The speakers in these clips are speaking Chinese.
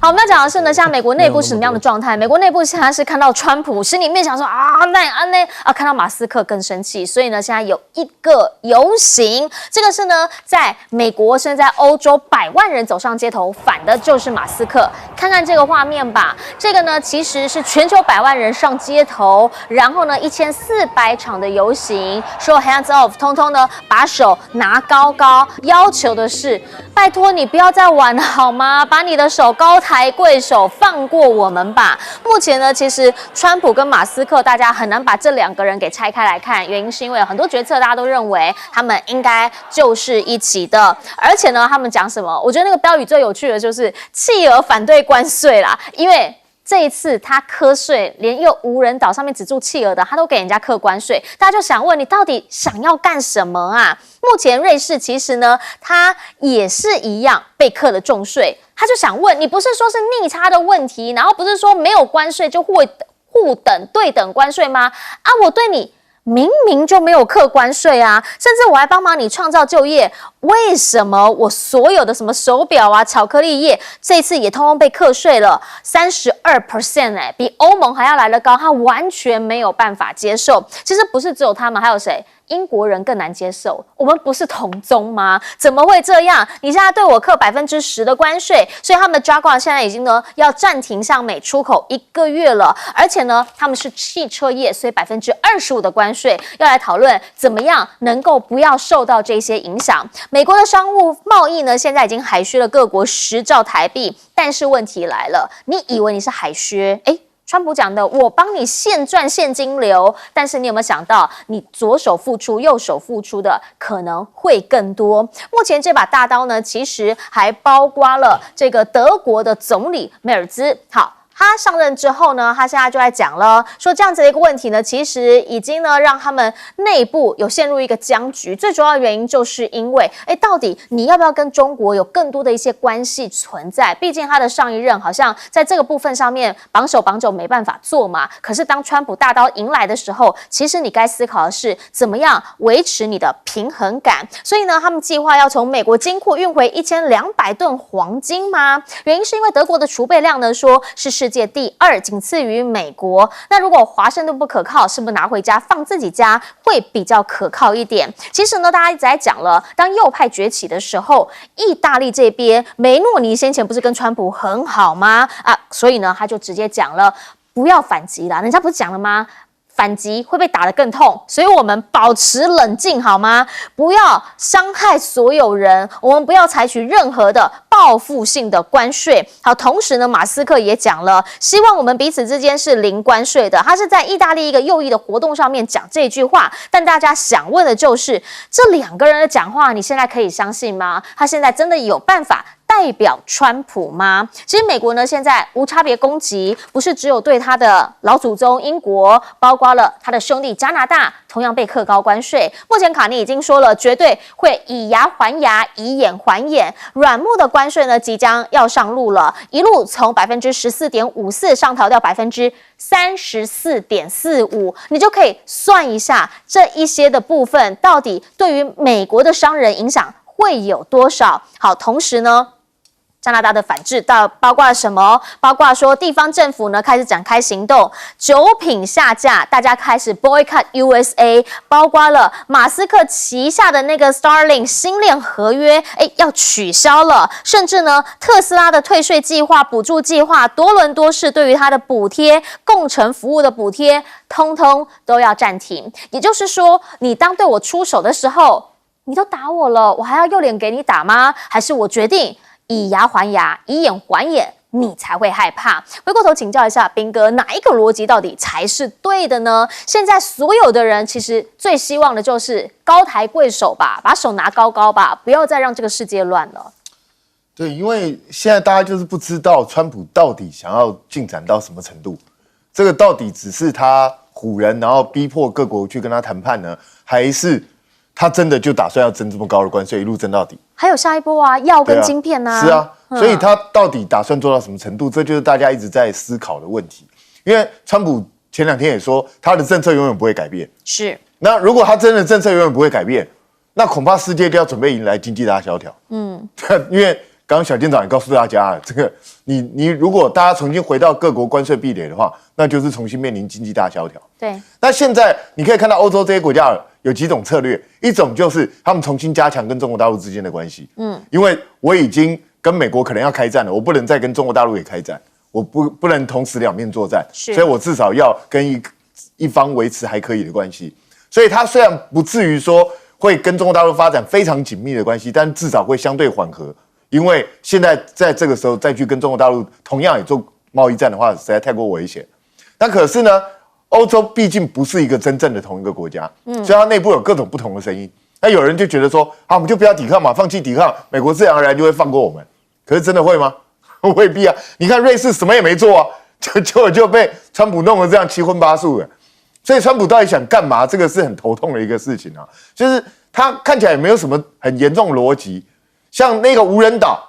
好，我们要讲的是呢，像美国内部是什么样的状态？美国内部现在是看到川普，心里面想说看到马斯克更生气，所以呢，现在有一个游行，这个是呢，在美国甚至在欧洲100万人走上街头，反的就是马斯克。看看这个画面吧，这个呢其实是全球100万人上街头，然后呢1400场的游行，说 hands off， 通通呢把手拿高高，要求的是，拜托你不要再玩了好吗？把你的手高抬贵手，放过我们吧。目前呢，其实川普跟马斯克，大家很难把这2个人给拆开来看，原因是因为有很多决策大家都认为他们应该就是一起的，而且呢，他们讲什么？我觉得那个标语最有趣的就是企鹅反对关税啦，因为这一次他课税，连一个无人岛上面只住企鹅的，他都给人家课关税，大家就想问你到底想要干什么啊？目前瑞士其实呢，它也是一样被课了重税，他就想问你，不是说是逆差的问题，然后不是说没有关税就互等对等关税吗？啊，我对你明明就没有课关税啊，甚至我还帮忙你创造就业，为什么我所有的什么手表啊、巧克力业这次也通通被课税了32%比欧盟还要来得高，他完全没有办法接受。其实不是只有他们，还有谁？英国人更难接受，我们不是同宗吗？怎么会这样？你现在对我课10%的关税，所以他们的 Jaguar 现在已经呢要暂停向美出口1个月了，而且呢他们是汽车业，所以25%的关税要来讨论怎么样能够不要受到这些影响。美国的商务贸易呢现在已经海削了各国10兆台币，但是问题来了，你以为你是海削？川普讲的，我帮你现赚现金流，但是你有没有想到，你左手付出，右手付出的可能会更多？目前这把大刀呢，其实还包括了这个德国的总理梅尔兹。好。他上任之后呢，他现在就在讲了，说这样子的一个问题呢，其实已经呢让他们内部有陷入一个僵局。最主要的原因就是因为，到底你要不要跟中国有更多的一些关系存在？毕竟他的上一任好像在这个部分上面绑手绑脚没办法做嘛。可是当川普大刀迎来的时候，其实你该思考的是怎么样维持你的平衡感。所以呢，他们计划要从美国金库运回1200吨黄金吗？原因是因为德国的储备量呢，说是世界第2，仅次于美国。那如果华盛顿不可靠，是不是拿回家放自己家会比较可靠一点？其实呢，大家一直在讲了，当右派崛起的时候，意大利这边梅诺尼先前不是跟川普很好吗？所以呢，他就直接讲了，不要反击啦，人家不是讲了吗？反击会被打得更痛，所以我们保持冷静好吗？不要伤害所有人，我们不要采取任何的报复性的关税。好，同时呢，马斯克也讲了，希望我们彼此之间是零关税的。他是在意大利一个右翼的活动上面讲这句话，但大家想问的就是，这2个人的讲话，你现在可以相信吗？他现在真的有办法代表川普吗？其实美国呢，现在无差别攻击，不是只有对他的老祖宗英国，包括了他的兄弟加拿大，同样被课高关税。目前卡尼已经说了，绝对会以牙还牙，以眼还眼。软木的关税呢，即将要上路了，一路从14.54%上调到34.45%，你就可以算一下这一些的部分到底对于美国的商人影响会有多少。好，同时呢，加拿大的反制到包括什么？包括说地方政府呢开始展开行动，酒品下架，大家开始 boycott USA， 包括了马斯克旗下的那个 Starlink 星链合约，要取消了，甚至呢特斯拉的退税计划、补助计划，多伦多市对于它的补贴、共乘服务的补贴，通通都要暂停。也就是说，你当对我出手的时候，你都打我了，我还要右脸给你打吗？还是我决定以牙还牙，以眼还眼，你才会害怕？回过头请教一下彬哥，哪一个逻辑到底才是对的呢？现在所有的人其实最希望的就是高抬贵手吧，把手拿高高吧，不要再让这个世界乱了。对，因为现在大家就是不知道川普到底想要进展到什么程度，这个到底只是他唬人，然后逼迫各国去跟他谈判呢，还是他真的就打算要征这么高的关税，一路征到底？还有下一波啊，药跟晶片啊。是啊，所以他到底打算做到什么程度？这就是大家一直在思考的问题。因为川普前2天也说，他的政策永远不会改变。是。那如果他真的政策永远不会改变，那恐怕世界就要准备迎来经济大萧条。因为刚刚小店长也告诉大家了，这个你如果大家重新回到各国关税壁垒的话，那就是重新面临经济大萧条。对，那现在你可以看到欧洲这些国家有几种策略，一种就是他们重新加强跟中国大陆之间的关系。因为我已经跟美国可能要开战了，我不能再跟中国大陆也开战，我不能同时两面作战，所以我至少要跟一方维持还可以的关系。所以他虽然不至于说会跟中国大陆发展非常紧密的关系，但至少会相对缓和。因为现在在这个时候再去跟中国大陆同样也做贸易战的话，实在太过危险。那可是呢，欧洲毕竟不是一个真正的同一个国家，所以它内部有各种不同的声音。那有人就觉得说，我们就不要抵抗嘛，放弃抵抗，美国自然而然就会放过我们。可是真的会吗？未必啊！你看瑞士什么也没做啊，就被川普弄得这样七荤八素的。所以川普到底想干嘛？这个是很头痛的一个事情啊。就是他看起来也没有什么很严重的逻辑。像那个无人岛，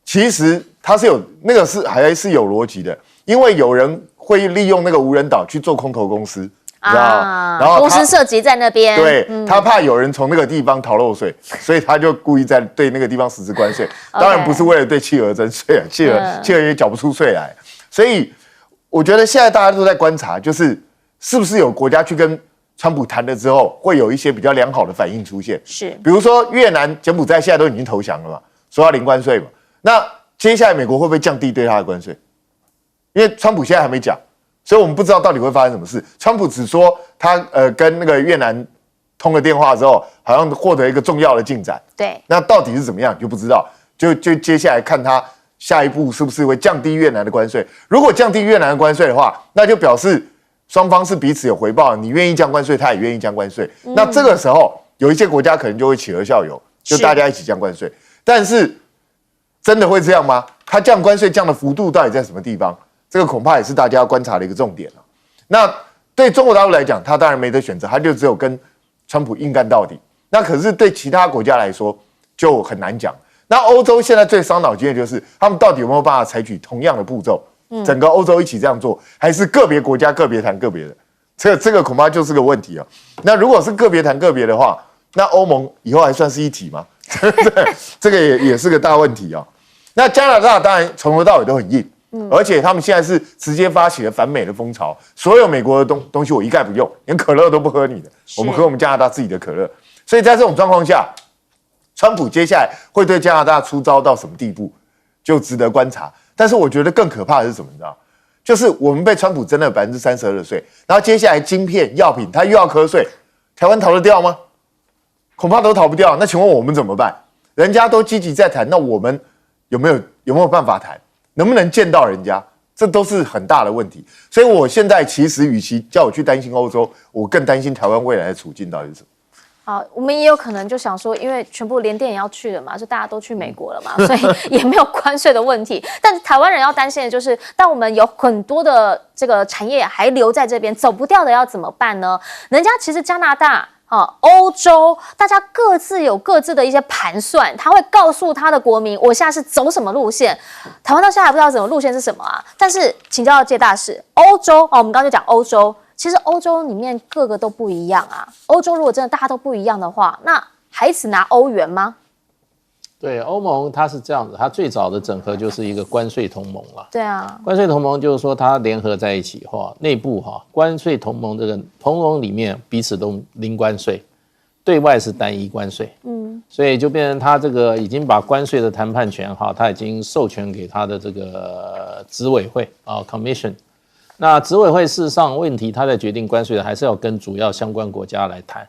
其实它是有那个还是有逻辑的，因为有人会利用那个无人岛去做空投公司，你知道吗？然后公司涉及在那边，对，他怕有人从那个地方逃漏税，所以他就故意在对那个地方实施关税。当然不是为了对企鹅征税啊，企鹅也缴不出税来。所以我觉得现在大家都在观察，是不是有国家去跟川普谈了之后，会有一些比较良好的反应出现。是，比如说越南、柬埔寨现在都已经投降了嘛，说要零关税嘛。那接下来美国会不会降低对他的关税？因为川普现在还没讲，所以我们不知道到底会发生什么事。川普只说他跟那个越南通了电话之后，好像获得一个重要的进展。对，那到底是怎么样就不知道。就接下来看他下一步是不是会降低越南的关税。如果降低越南的关税的话，那就表示双方是彼此有回报，你愿意降关税，他也愿意降关税。那这个时候有一些国家可能就会企鹅效尤，就大家一起降关税。但是真的会这样吗？他降关税降的幅度到底在什么地方？这个恐怕也是大家要观察的一个重点了。那对中国大陆来讲，他当然没得选择，他就只有跟川普硬干到底。那可是对其他国家来说就很难讲。那欧洲现在最伤脑筋的就是他们到底有没有办法采取同样的步骤？整个欧洲一起这样做，还是个别国家个别谈个别的？这个恐怕就是个问题啊。那如果是个别谈个别的话，那欧盟以后还算是一体吗？这个也是个大问题啊。那加拿大当然从头到尾都很硬，而且他们现在是直接发起了反美的风潮，所有美国的东西我一概不用，连可乐都不喝你的，我们喝我们加拿大自己的可乐。所以在这种状况下，川普接下来会对加拿大出招到什么地步，就值得观察。但是我觉得更可怕的是什么？你知道，就是我们被川普征了32%的税，然后接下来晶片、药品他又要课税，台湾逃得掉吗？恐怕都逃不掉。那请问我们怎么办？人家都积极在谈，那我们有没有办法谈？能不能见到人家？这都是很大的问题。所以我现在其实与其叫我去担心欧洲，我更担心台湾未来的处境到底是什么。好，我们也有可能就想说，因为全部联电也要去了嘛，就大家都去美国了嘛，所以也没有关税的问题。但是台湾人要担心的就是，当我们有很多的这个产业还留在这边，走不掉的要怎么办呢？人家其实加拿大、欧洲，大家各自有各自的一些盘算，他会告诉他的国民，我现在是走什么路线。台湾到现在还不知道什么路线是什么啊。但是请教介大使，欧洲我们刚刚就讲欧洲。其实欧洲里面各个都不一样啊。欧洲如果真的大家都不一样的话，那还只拿欧元吗？对，欧盟它是这样子，它最早的整合就是一个关税同盟了。对啊，关税同盟就是说它联合在一起哈，内部关税同盟这个同盟里面彼此都零关税，对外是单一关税。所以就变成它这个已经把关税的谈判权它已经授权给它的这个执委会Commission。那执委会事实上问题，他在决定关税的，还是要跟主要相关国家来谈。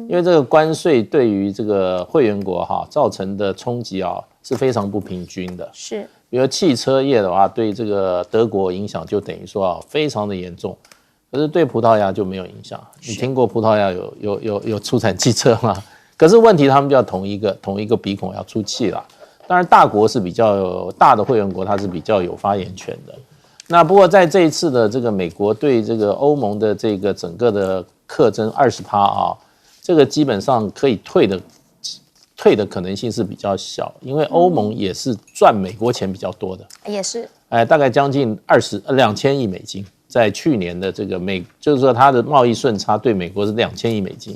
因为这个关税对于这个会员国造成的冲击是非常不平均的。是，比如汽车业的话，对这个德国影响就等于说非常的严重，可是对葡萄牙就没有影响。你听过葡萄牙有出产汽车吗？可是问题他们就要同一个鼻孔要出气啦。当然大国是比较大的会员国，它是比较有发言权的。那不过在这一次的这个美国对这个欧盟的这个整个的课征20%这个基本上可以退的可能性是比较小，因为欧盟也是赚美国钱比较多的，也是，大概将近2000亿美金，在去年的这个就是说它的贸易顺差对美国是2000亿美金，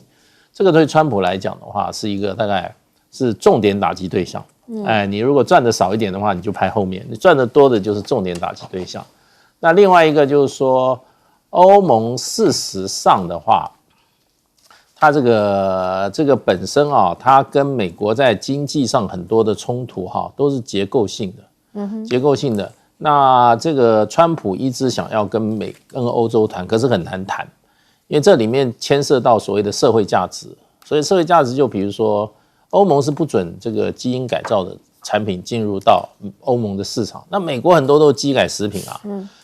这个对川普来讲的话是一个大概是重点打击对象。你如果赚的少一点的话，你就排后面；你赚的多的就是重点打击对象。那另外一个就是说，欧盟事实上的话，它这个本身啊，它跟美国在经济上很多的冲突都是结构性的，结构性的。那这个川普一直想要跟欧洲谈，可是很难谈，因为这里面牵涉到所谓的社会价值。所以社会价值就比如说，欧盟是不准这个基因改造的产品进入到欧盟的市场，那美国很多都是基改食品啊，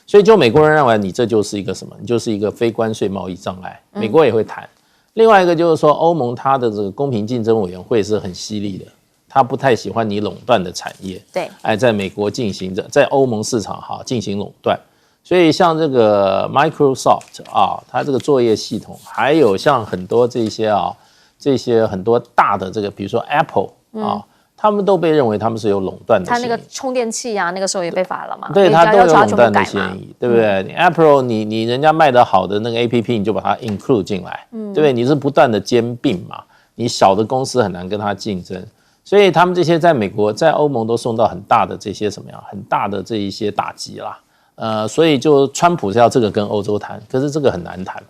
所以就美国人认为你这就是一个什么？你就是一个非关税贸易障碍，美国也会谈。另外一个就是说，欧盟它的这个公平竞争委员会是很犀利的，他不太喜欢你垄断的产业，对，在美国进行着，在欧盟市场进行垄断。所以像这个 Microsoft 它这个作业系统，还有像很多这些很多大的这个，比如说 Apple 他们都被认为他们是有垄断的嫌疑。他那个充电器那个时候也被罚了嘛？对，他都有垄断的嫌疑，对不对？你 Apple 你人家卖得好的那个 APP， 你就把它 include 进来，对不对？你是不断的兼并嘛，你小的公司很难跟它竞争，所以他们这些在美国、在欧盟都受到很大的这些什么样，很大的这一些打击啦。所以就川普是要这个跟欧洲谈，可是这个很难谈，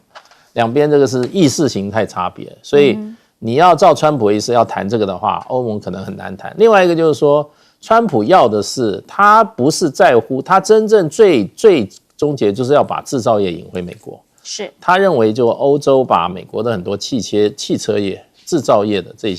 两边这个是意识形态差别，所以你要照川普的意思要谈这个的话，欧盟可能很难谈。另外一个就是说，川普要的是他不是在乎，他真正最终结就是要把制造业引回美国。是他认为就欧洲把美国的很多汽车业、制造业的这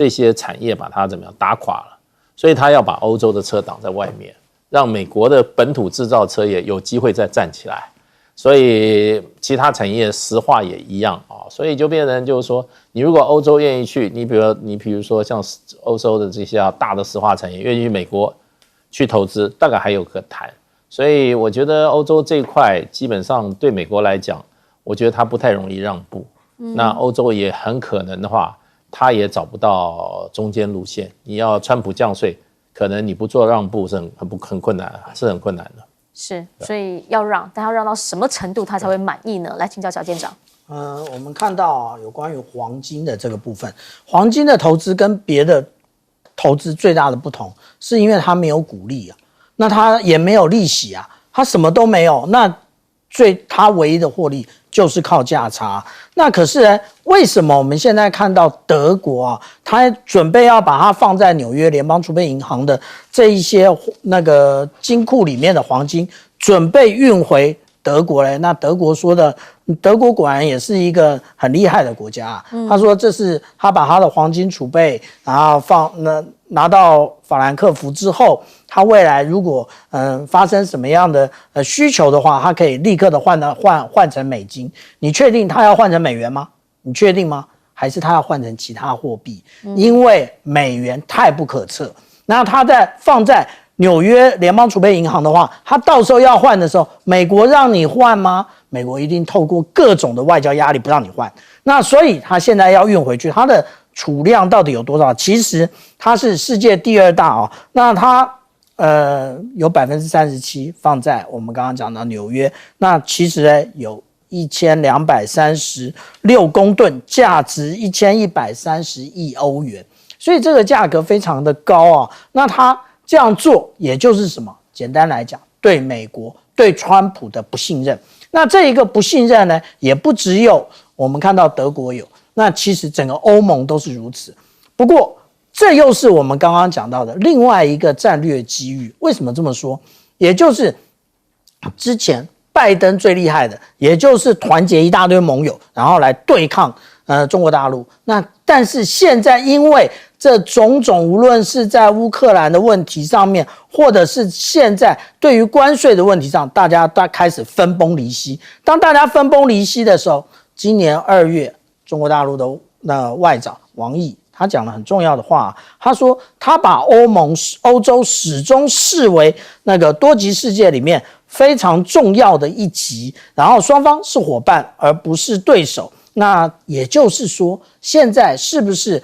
些产业把它怎么样打垮了，所以他要把欧洲的车挡在外面，让美国的本土制造车业有机会再站起来。所以其他产业石化也一样所以就变成就是说，你如果欧洲愿意去，你比如说像欧洲的这些大的石化产业愿意去美国去投资，大概还有可谈。所以我觉得欧洲这一块基本上对美国来讲，我觉得它不太容易让步。那欧洲也很可能的话，它也找不到中间路线。你要川普降税，可能你不做让步是很困难，是很困难的。是，所以要让，但要让到什么程度他才会满意呢？来请教小舰长。我们看到有关于黄金的这个部分，黄金的投资跟别的投资最大的不同，是因为它没有股利那它也没有利息它什么都没有，那它唯一的获利就是靠价差。那可是呢，为什么我们现在看到德国它准备要把它放在纽约联邦储备银行的这一些那个金库里面的黄金，准备运回德国嘞？那德国说的，德国果然也是一个很厉害的国家他说这是他把他的黄金储备，然后拿到法兰克福之后，他未来如果发生什么样的需求的话，他可以立刻的换成美金。你确定他要换成美元吗？你确定吗？还是他要换成其他货币？因为美元太不可测。那他放在纽约联邦储备银行的话，他到时候要换的时候，美国让你换吗？美国一定透过各种的外交压力不让你换。那所以他现在要运回去，他的储量到底有多少？其实它是世界第2大那它有37%放在我们刚刚讲到纽约，那其实呢有1236公吨，价值1130亿欧元，所以这个价格非常的高那它这样做也就是什么？简单来讲，对美国、对川普的不信任。那这一个不信任呢，也不只有我们看到德国有，那其实整个欧盟都是如此。不过，这又是我们刚刚讲到的另外一个战略机遇。为什么这么说？也就是之前拜登最厉害的，也就是团结一大堆盟友，然后来对抗中国大陆。那但是现在因为这种种，无论是在乌克兰的问题上面，或者是现在对于关税的问题上，大家开始分崩离析。当大家分崩离析的时候，今年2月，中国大陆的外长王毅他讲了很重要的话，他说他把欧洲始终视为那个多极世界里面非常重要的一极，然后双方是伙伴而不是对手。那也就是说，现在是不是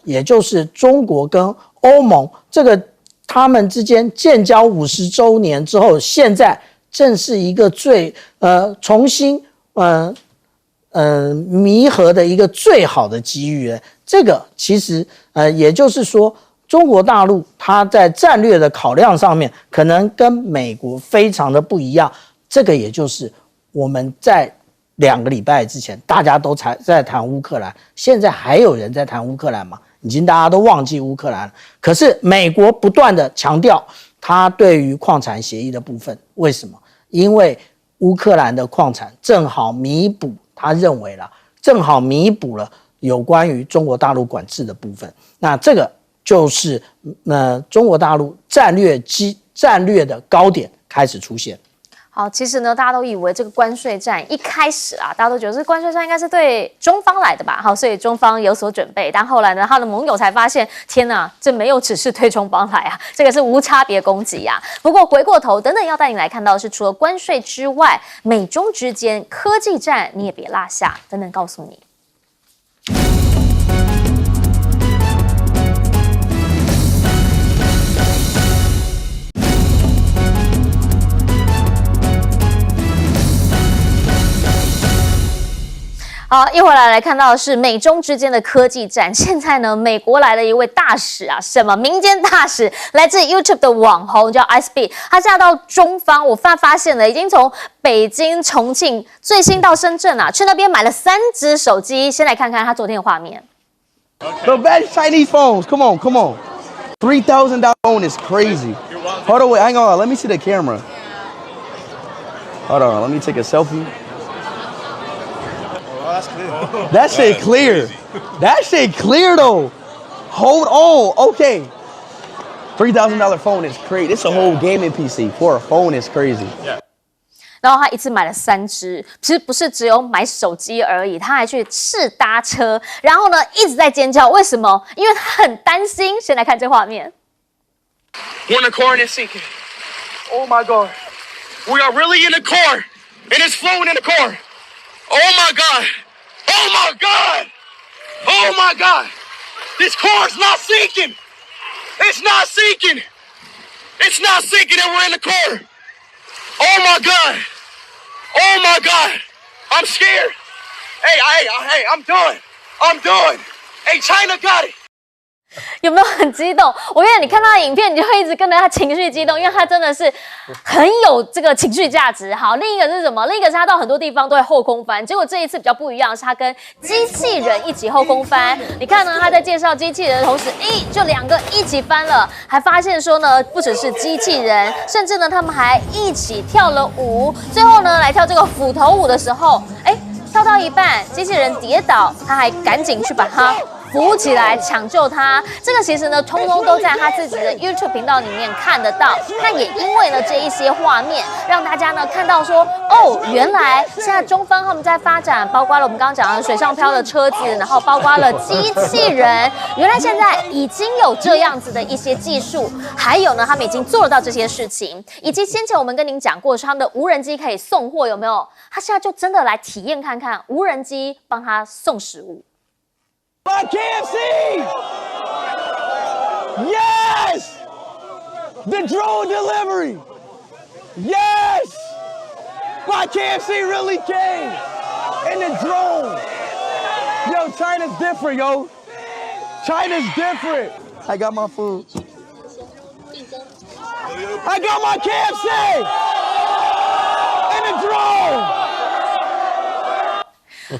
也就是中国跟欧盟这个他们之间建交50周年之后，现在正是一个最重新弥合的一个最好的机遇。这个其实也就是说，中国大陆它在战略的考量上面，可能跟美国非常的不一样。这个也就是我们在2个礼拜之前，大家都在谈乌克兰，现在还有人在谈乌克兰吗？已经大家都忘记乌克兰了。可是美国不断的强调它对于矿产协议的部分，为什么？因为乌克兰的矿产正好弥补，他认为啦，正好弥补了有关于中国大陆管制的部分。那这个就是中国大陆战略的高点开始出现。好，其实呢，大家都以为这个关税战一开始啊，大家都觉得这个关税战应该是对中方来的吧，好，所以中方有所准备。但后来呢，他的盟友才发现，天哪，这没有只是对中方来啊，这个是无差别攻击啊。不过回过头，等等要带你来看到的是，除了关税之外，美中之间科技战你也别落下，等等告诉你。好，一会来看到的是美中之间的科技战。现在呢，美国来了一位大使啊，什么民间大使，来自 YouTube 的网红叫 IceB， 他现在到中方，我发现了，已经从北京、重庆，最新到深圳啊，去那边买了3只手机。先来看看他昨天的画面。The best Chinese phones. Come on, come on. $3,000 phone is crazy. Hold on, wait, hang on. Let me see the camera. Hold on, let me take a selfie. That shit clear. That shit clear though. Hold on. Okay. $3,000 phone is crazy. It's a whole gaming PC for a phone is crazy. 然后他一次买了3只，其实不是只有买手机而已，他还去试搭车，然后呢一直在尖叫，为什么？因为他很担心。先来看这画面。We're in a car and it's sinking. Oh my God. We are really in a car and it's flowing in the car. Oh my God. Oh my God. Oh my God. This car's not sinking. It's not sinking. It's not sinking and we're in the car. Oh my God. Oh my God. I'm scared. Hey, I'm done. I'm done. Hey, China got it. 有没有很激动？我跟你讲，你看他的影片，你就会一直跟着他情绪激动，因为他真的是很有这个情绪价值。好，另一个是什么？另一个是他到很多地方都会后空翻，结果这一次比较不一样的是，他跟机器人一起后空翻。你看呢，他在介绍机器人的同时，就2个一起翻了，还发现说呢，不只是机器人，甚至呢，他们还一起跳了舞。最后呢，来跳这个斧头舞的时候，跳到一半，机器人跌倒，他还赶紧去把它扶起来抢救他。这个其实呢，通通都在他自己的 YouTube 频道里面看得到。那也因为呢这一些画面，让大家呢看到说，原来现在中方他们在发展，包括了我们刚刚讲的水上漂的车子，然后包括了机器人，原来现在已经有这样子的一些技术，还有呢他们已经做得到这些事情，以及先前我们跟您讲过，说他们的无人机可以送货，有没有？他现在就真的来体验看看无人机帮他送食物。My KFC! Yes! The drone delivery! Yes! My KFC really came! And the drone! Yo, China's different, yo! China's different! I got my food. I got my KFC! And the drone!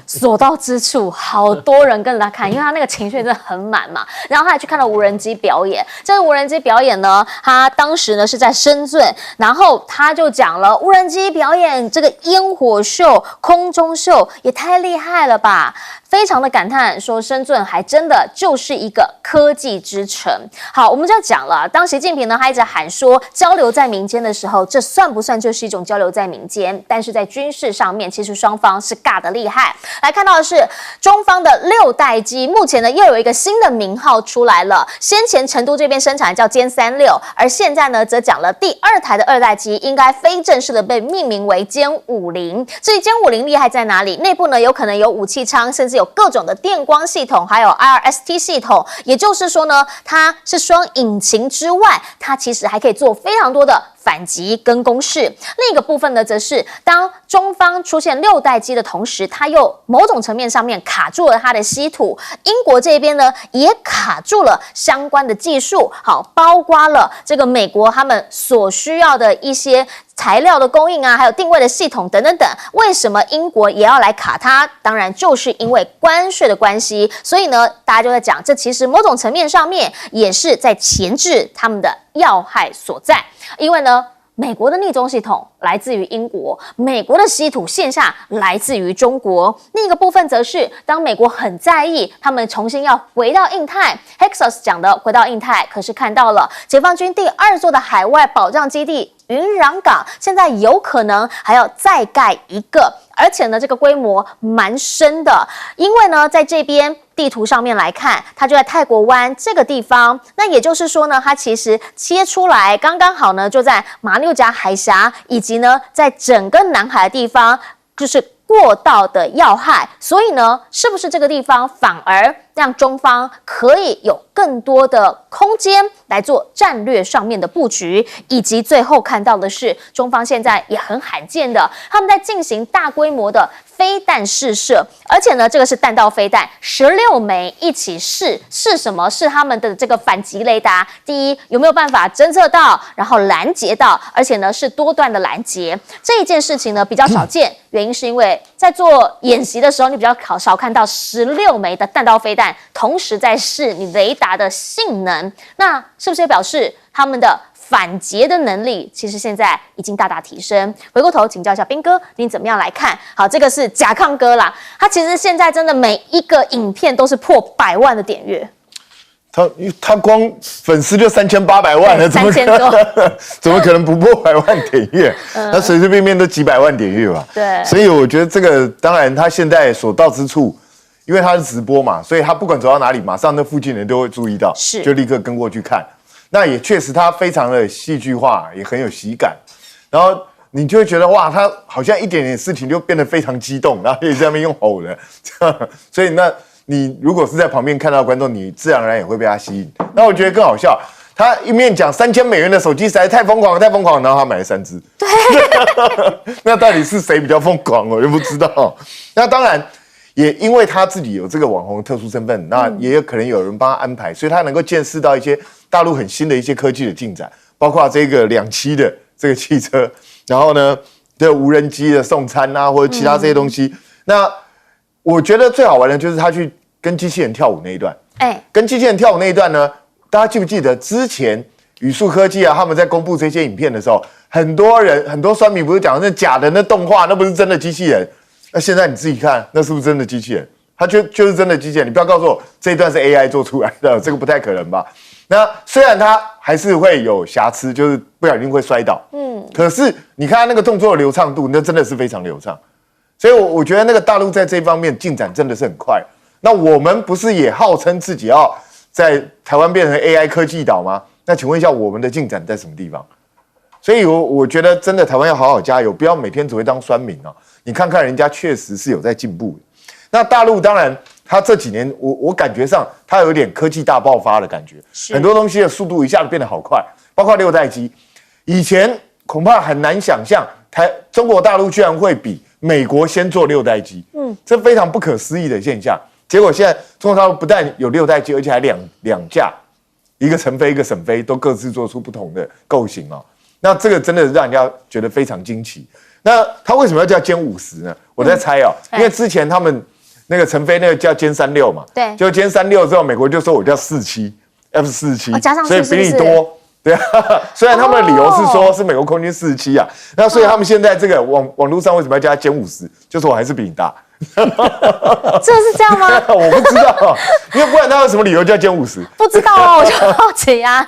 所到之处，好多人跟着他看，因为他那个情绪真的很满嘛。然后他还去看了无人机表演。这个无人机表演呢，他当时呢是在深圳，然后他就讲了无人机表演这个烟火秀、空中秀也太厉害了吧！非常的感叹说，深圳还真的就是一个科技之城。好，我们就要讲了，当习近平呢，他一直喊说交流在民间的时候，这算不算就是一种交流在民间？但是在军事上面，其实双方是尬得厉害。来看到的是中方的6代机，目前呢又有一个新的名号出来了。先前成都这边生产叫歼36，而现在呢则讲了第2台的2代机，应该非正式的被命名为歼50。至于歼50厉害在哪里？内部呢有可能有武器舱，甚至有各种的电光系统，还有 IRST 系统。也就是说呢，它是双引擎之外，它其实还可以做非常多的反击跟攻势。另一个部分呢，则是当中方出现6代机的同时，它又某种层面上面卡住了它的稀土。英国这边呢，也卡住了相关的技术，好，包括了这个美国他们所需要的一些材料的供应啊，还有定位的系统等等等。为什么英国也要来卡它？当然就是因为关税的关系。所以呢，大家就在讲，这其实某种层面上面也是在钳制他们的要害所在。因为呢，美国的逆中系统来自于英国，美国的稀土线下来自于中国。另一个部分则是，当美国很在意他们重新要回到印太 ，Hexos 讲的回到印太，可是看到了解放军第2座的海外保障基地云壤港，现在有可能还要再盖一个，而且呢，这个规模蛮深的，因为呢，在这边地图上面来看，它就在泰国湾这个地方。那也就是说呢，它其实切出来刚刚好呢，就在马六甲海峡以及呢，在整个南海的地方，就是过道的要害。所以呢，是不是这个地方反而让中方可以有更多的空间来做战略上面的布局，以及最后看到的是，中方现在也很罕见的，他们在进行大规模的飞弹试射，而且呢，这个是弹道飞弹，16枚一起试什么？是他们的这个反击雷达。第一，有没有办法侦测到，然后拦截到，而且呢是多段的拦截。这一件事情呢比较少见，原因是因为在做演习的时候，你比较少看到16枚的弹道飞弹同时在试你雷达的性能。那是不是也表示他们的反劫的能力其实现在已经大大提升？回过头请教一下彬哥，你怎么样来看？好，这个是甲亢哥啦，他其实现在真的每一个影片都是破100万的点阅。他光粉丝就3800万了，怎么可能不破100万点阅？他随随便便都几百万点阅吧。对，所以我觉得这个当然他现在所到之处，因为他是直播嘛，所以他不管走到哪里，马上那附近人都会注意到，就立刻跟过去看。那也确实他非常的戏剧化，也很有喜感，然后你就会觉得哇，他好像一点点事情就变得非常激动，然后也在那边用吼的，这样，所以那你如果是在旁边看到的观众，你自然而然也会被他吸引。那我觉得更好笑，他一面讲$3000的手机实在太疯狂了，太疯狂了，然后他买了3只。对，那到底是谁比较疯狂，我就不知道。那当然。也因为他自己有这个网红特殊身份，那也有可能有人帮他安排，所以他能够见识到一些大陆很新的一些科技的进展，包括这个2栖的这个汽车，然后呢，这无人机的送餐啊，或者其他这些东西。那我觉得最好玩的就是他去跟机器人跳舞那一段。跟机器人跳舞那一段呢，大家记不记得之前宇树科技啊，他们在公布这些影片的时候，很多酸民不是讲那假的那动画，那不是真的机器人。那现在你自己看，那是不是真的机器人？它就是真的机器人。你不要告诉我这一段是 AI 做出来的，这个不太可能吧？那虽然它还是会有瑕疵，就是不小心会摔倒，可是你看它那个动作的流畅度，那真的是非常流畅。所以我觉得那个大陆在这方面进展真的是很快。那我们不是也号称自己要在台湾变成 AI 科技岛吗？那请问一下，我们的进展在什么地方？所以我觉得真的台湾要好好加油，不要每天只会当酸民啊！你看看人家确实是有在进步的。那大陆当然，他这几年我感觉上他有点科技大爆发的感觉，很多东西的速度一下子变得好快，包括6代机，以前恐怕很难想象中国大陆居然会比美国先做6代机，这非常不可思议的现象。结果现在中国大陆不但有6代机，而且还两架，一个成飞一个省飞，都各自做出不同的构型哦。那这个真的让人家觉得非常惊奇。那他为什么要叫歼50呢？我在猜哦，因为之前他们那个成飞那个叫歼36嘛，对，就歼36之后，美国就说我叫47 F47，加上所以比你多。对啊，虽然他们的理由是说是美国空军47啊，那所以他们现在这个网络上为什么要加歼50？就是我还是比你大。这是这样吗？我不知道，因为不然他有什么理由叫歼50？不知道啊，我就好奇啊。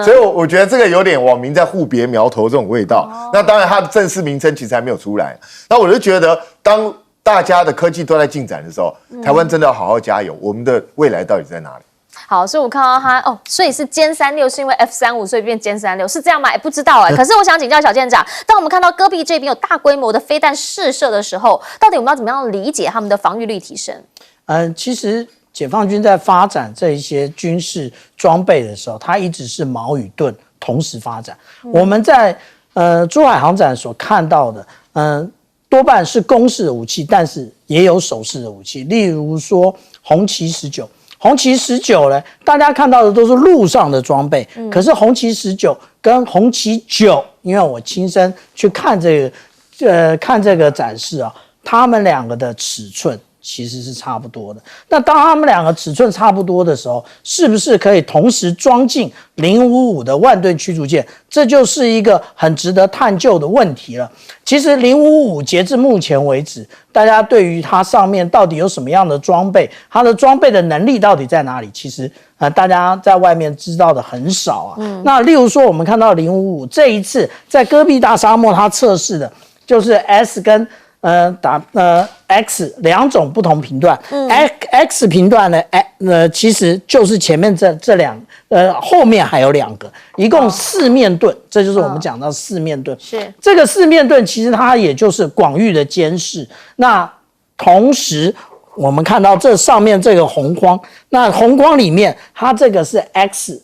所以我觉得这个有点网民在互别苗头这种味道。那当然，它的正式名称其实还没有出来。那我就觉得，当大家的科技都在进展的时候，台湾真的要好好加油。我们的未来到底在哪里？好，所以我看到他所以是歼36是因为 F35所以变歼36是这样吗？不知道可是我想请教小舰长，当我们看到戈壁这边有大规模的飞弹试射的时候，到底我们要怎么样理解他们的防御力提升？其实解放军在发展这一些军事装备的时候，它一直是矛与盾同时发展。我们在珠海航展所看到的，多半是攻势的武器，但是也有守势的武器。例如说红旗19，红旗19呢，大家看到的都是陆上的装备，可是红旗19跟红旗9，因为我亲身去看这个展示啊，他们两个的尺寸其实是差不多的。那当他们两个尺寸差不多的时候，是不是可以同时装进055的万吨驱逐舰？这就是一个很值得探究的问题了。其实055截至目前为止，大家对于它上面到底有什么样的装备，它的装备的能力到底在哪里，其实大家在外面知道的很少啊。那例如说我们看到055这一次在戈壁大沙漠它测试的就是 S 跟X 两种不同频段，X 频段呢，其实就是前面这两后面还有2个，一共4面盾，这就是我们讲到4面盾。是这个4面盾，其实它也就是广域的监视。那同时我们看到这上面这个红框，那红框里面它这个是 X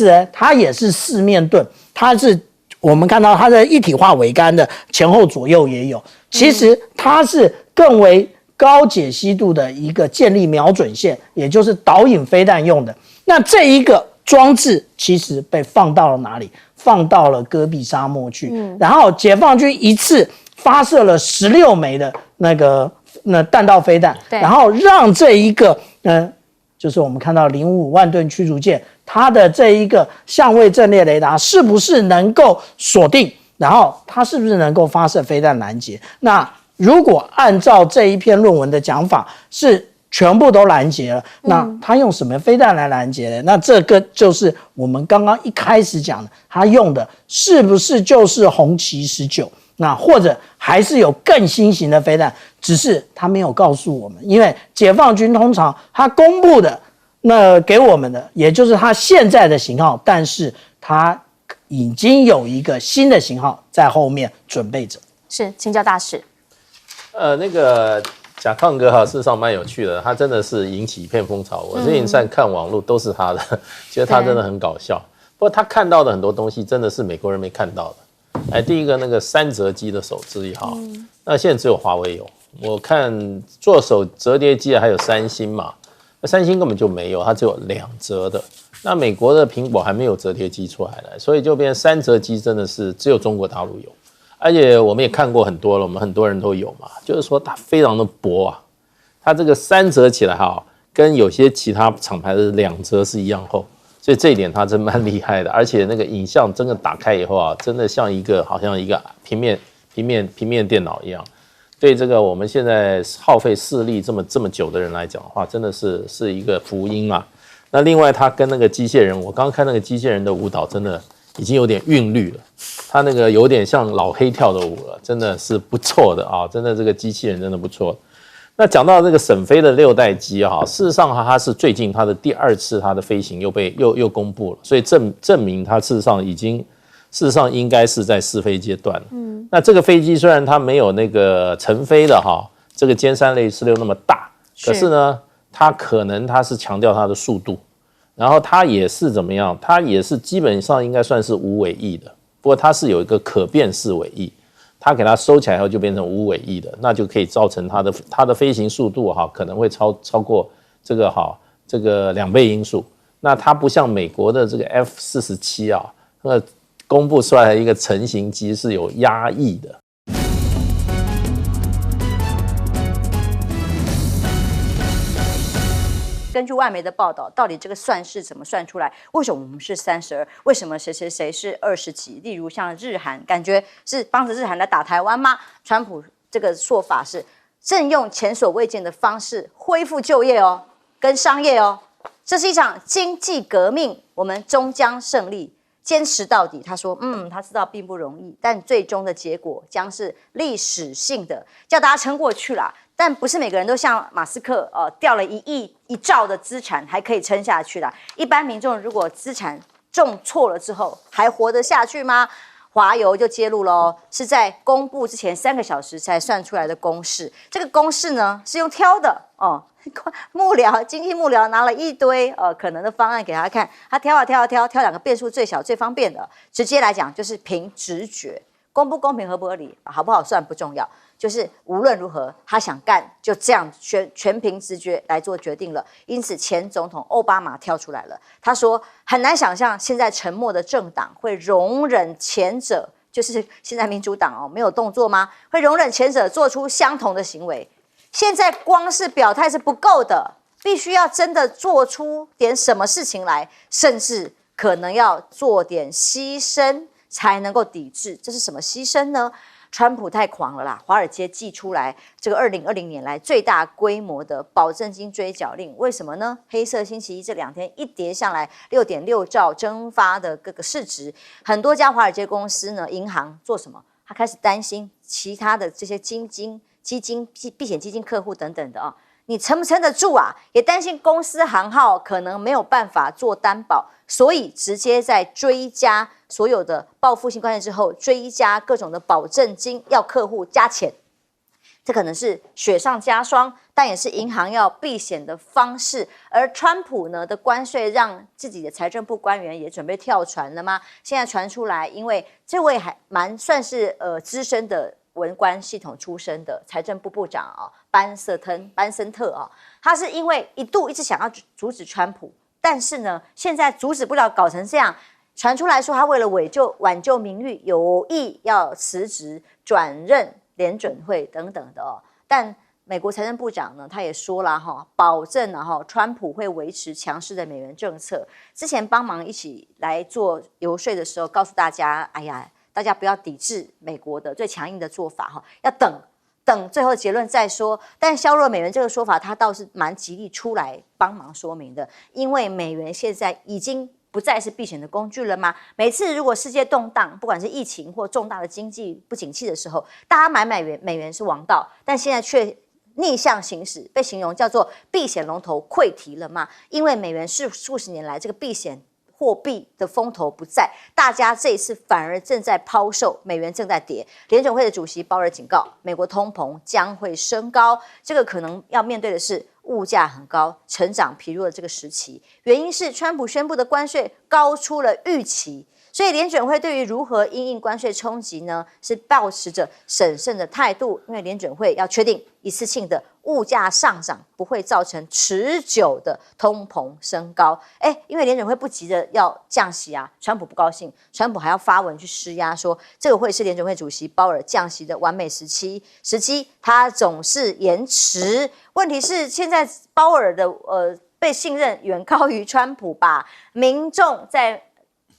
呢，它也是4面盾，它是我们看到它的一体化桅杆的前后左右也有。其实它是更为高解析度的一个建立瞄准线，也就是导引飞弹用的。那这一个装置其实被放到了哪里？放到了戈壁沙漠去。然后解放军一次发射了16枚的那弹道飞弹，然后让这一个就是我们看到055万吨驱逐舰，它的这一个相位阵列雷达是不是能够锁定？然后它是不是能够发射飞弹拦截？那如果按照这一篇论文的讲法，是全部都拦截了，那它用什么飞弹来拦截呢？那这个就是我们刚刚一开始讲的，它用的是不是就是红旗19？那或者还是有更新型的飞弹，只是它没有告诉我们，因为解放军通常它公布的那给我们的，也就是它现在的型号，但是它已经有一个新的型号在后面准备着。是，请教大使。那个甲亢哥事实上蛮有趣的，他真的是引起一片风潮。我之前在看网络都是他的，觉得他真的很搞笑。不过他看到的很多东西真的是美国人没看到的。第一个那个3折机的手支1号，那现在只有华为有。我看做手折叠机还有三星嘛，那三星根本就没有，它只有2折的。那美国的苹果还没有折叠机出来，所以就变成3折机真的是只有中国大陆有，而且我们也看过很多了，我们很多人都有嘛，就是说它非常的薄啊，它这个3折起来跟有些其他厂牌的2折是一样厚，所以这一点它真蛮厉害的，而且那个影像真的打开以后真的像好像一个平面电脑一样。对这个我们现在耗费视力这么久的人来讲的话，真的是一个福音啊。那另外，他跟那个机械人，我刚刚看那个机械人的舞蹈，真的已经有点韵律了。他那个有点像老黑跳的舞了，真的是不错的啊！真的这个机器人真的不错。那讲到这个沈飞的6代机事实上它是最近它的第2次它的飞行又公布了，所以证明它事实上应该是在试飞阶段了。那这个飞机虽然它没有那个成飞的这个歼3类46那么大，可是呢，它可能它是强调它的速度，然后它也是怎么样？它也是基本上应该算是无尾翼的，不过它是有一个可变式尾翼，它给它收起来后就变成无尾翼的，那就可以造成它的飞行速度可能会超过这个2倍音速。那它不像美国的这个 F-47那公布出来的一个成型机是有压抑的。根据外媒的报道，到底这个算式怎么算出来？为什么我们是32？为什么谁谁谁是20几？例如像日韩，感觉是帮着日韩来打台湾吗？川普这个说法是正用前所未见的方式恢复就业跟商业这是一场经济革命，我们终将胜利。坚持到底，他说，他知道并不容易，但最终的结果将是历史性的，叫大家撑过去啦。但不是每个人都像马斯克掉了1亿1兆的资产还可以撑下去啦。一般民众如果资产重挫了之后，还活得下去吗？华油就揭露喽，是在公布之前3个小时才算出来的公式。这个公式呢是用挑的哦，经济幕僚拿了一堆可能的方案给他看，他挑2个变数最小最方便的，直接来讲就是凭直觉，公不公平合不合理，好不好算不重要。就是无论如何，他想干就这样全凭直觉来做决定了。因此，前总统奥巴马跳出来了，他说很难想象现在沉默的政党会容忍前者，就是现在民主党没有动作吗？会容忍前者做出相同的行为？现在光是表态是不够的，必须要真的做出点什么事情来，甚至可能要做点牺牲才能够抵制。这是什么牺牲呢？川普太狂了啦！华尔街寄出来这个2020年来最大规模的保证金追缴令，为什么呢？黑色星期一这2天一跌下来6.6兆蒸发的各个市值，很多家华尔街公司呢，银行做什么？他开始担心其他的这些基金、避险基金客户等等的啊，你撑不撑得住啊？也担心公司行号可能没有办法做担保，所以直接在追加所有的报复性关税之后，追加各种的保证金，要客户加钱。这可能是雪上加霜，但也是银行要避险的方式。而川普呢的关税让自己的财政部官员也准备跳船了吗？现在传出来，因为这位还蛮算是资深的文官系统出身的财政部部长班森特他是因为一直想要阻止川普，但是呢，现在阻止不了，搞成这样。传出来说，他为了挽救名誉，有意要辞职转任联准会等等的但美国财政部长呢，他也说了保证川普会维持强势的美元政策。之前帮忙一起来做游说的时候，告诉大家，哎呀，大家不要抵制美国的最强硬的做法要等最后结论再说。但削弱美元这个说法，他倒是蛮极力出来帮忙说明的，因为美元现在已经不再是避险的工具了吗？每次如果世界动荡，不管是疫情或重大的经济不景气的时候，大家买美元是王道，但现在却逆向行驶，被形容叫做避险龙头溃堤了吗？因为美元是数十年来这个避险货币的风头不在，大家这一次反而正在抛售，美元正在跌。联准会的主席鲍尔警告，美国通膨将会升高，这个可能要面对的是物价很高、成长疲弱的这个时期。原因是川普宣布的关税高出了预期，所以联准会对于如何因应关税冲击呢，是抱持着审慎的态度，因为联准会要确定一次性的物价上涨不会造成持久的通膨升高。因为联准会不急着要降息啊，川普不高兴，川普还要发文去施压，说这个会是联准会主席鲍尔降息的完美时期，他总是延迟。问题是现在鲍尔的被信任远高于川普吧？民众在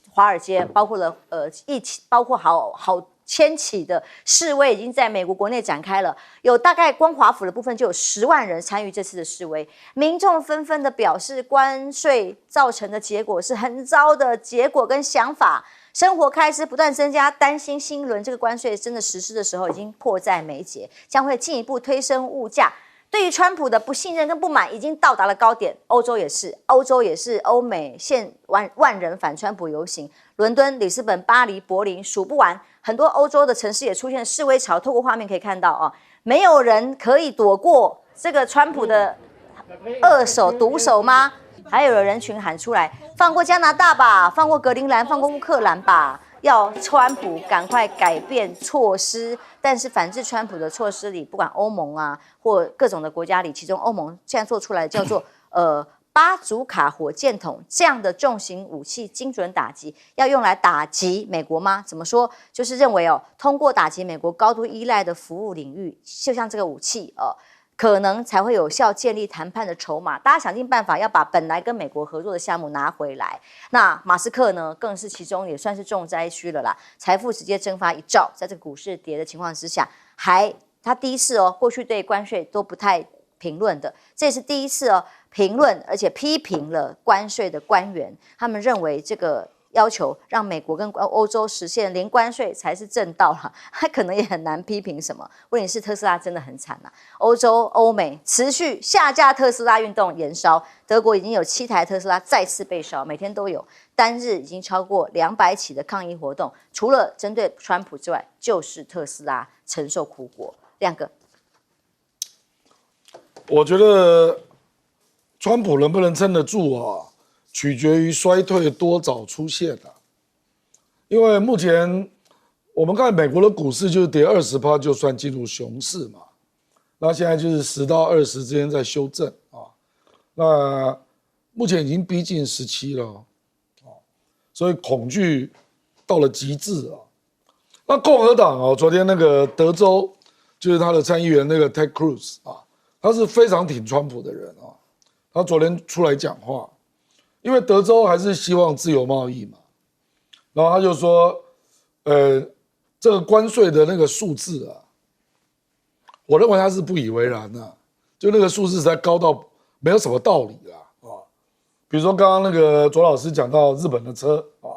华尔街包括好千起的示威已经在美国国内展开了，有大概光华府的部分就有10万人参与这次的示威，民众纷纷的表示关税造成的结果是很糟的结果跟想法，生活开支不断增加，担心新一轮这个关税真的实施的时候已经迫在眉睫，将会进一步推升物价。对于川普的不信任跟不满已经到达了高点，欧洲也是，欧美现万人反川普游行，伦敦、里斯本、巴黎、柏林数不完，很多欧洲的城市也出现示威潮。透过画面可以看到没有人可以躲过这个川普的毒手吗？还有人群喊出来，放过加拿大吧，放过格陵兰，放过乌克兰吧，要川普赶快改变措施。但是反制川普的措施里，不管欧盟或各种的国家里，其中欧盟现在做出来叫做巴祖卡火箭筒这样的重型武器，精准打击，要用来打击美国吗？怎么说？就是认为通过打击美国高度依赖的服务领域，就像这个武器可能才会有效建立谈判的筹码。大家想尽办法要把本来跟美国合作的项目拿回来。那马斯克呢，更是其中也算是重灾区了啦，财富直接蒸发1兆，在这个股市跌的情况之下，他第一次过去对关税都不太评论的，这也是第一次评论而且批评了关税的官员，他们认为这个要求让美国跟欧洲实现零关税才是正道了，他可能也很难批评什么。问题是特斯拉真的很惨啊，欧洲、欧美持续下架特斯拉运动延烧，德国已经有7台特斯拉再次被烧，每天都有，单日已经超过200起的抗议活动，除了针对川普之外，就是特斯拉承受苦果。亮哥，我觉得川普能不能撑得住啊，取决于衰退多早出现啊。因为目前我们看美国的股市就是跌20%就算进入熊市嘛，那现在就是10到20之间在修正啊，那目前已经逼近17了啊，所以恐惧到了极致啊。那共和党啊，昨天那个德州就是他的参议员那个 Ted Cruz 啊，他是非常挺川普的人啊。他昨天出来讲话，因为德州还是希望自由贸易嘛，然后他就说，这个关税的那个数字啊，我认为他是不以为然啊，就那个数字实在高到没有什么道理啦啊。比如说刚刚那个左老师讲到日本的车啊，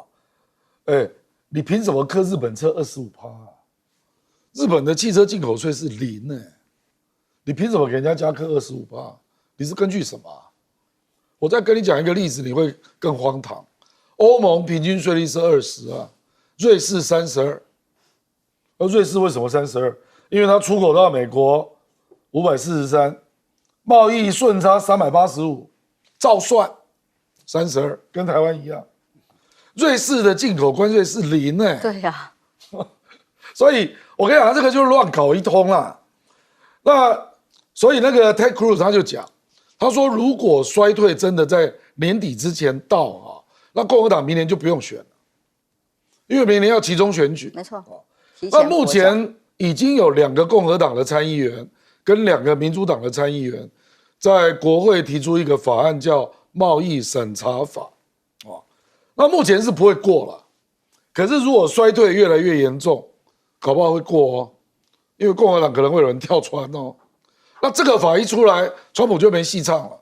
你凭什么课日本车25%啊？日本的汽车进口税是0呢，你凭什么给人家加课25%？你是根据什么啊？我再跟你讲一个例子，你会更荒唐。欧盟平均税率是20啊，瑞士32。而瑞士为什么32？因为它出口到美国543，贸易顺差385，照算32，跟台湾一样。瑞士的进口关税是0呢。对呀、所以我跟你讲，这个就是乱搞一通啦。那所以那个 Ted Cruz 他就讲，他说如果衰退真的在年底之前到啊，那共和党明年就不用选了，因为明年要期中选举。没错。那目前已经有2个共和党的参议员跟2个民主党的参议员在国会提出一个法案，叫贸易审查法啊。那目前是不会过了，可是如果衰退越来越严重，搞不好会过哦，因为共和党可能会有人跳船哦。那这个法一出来，川普就没戏唱了。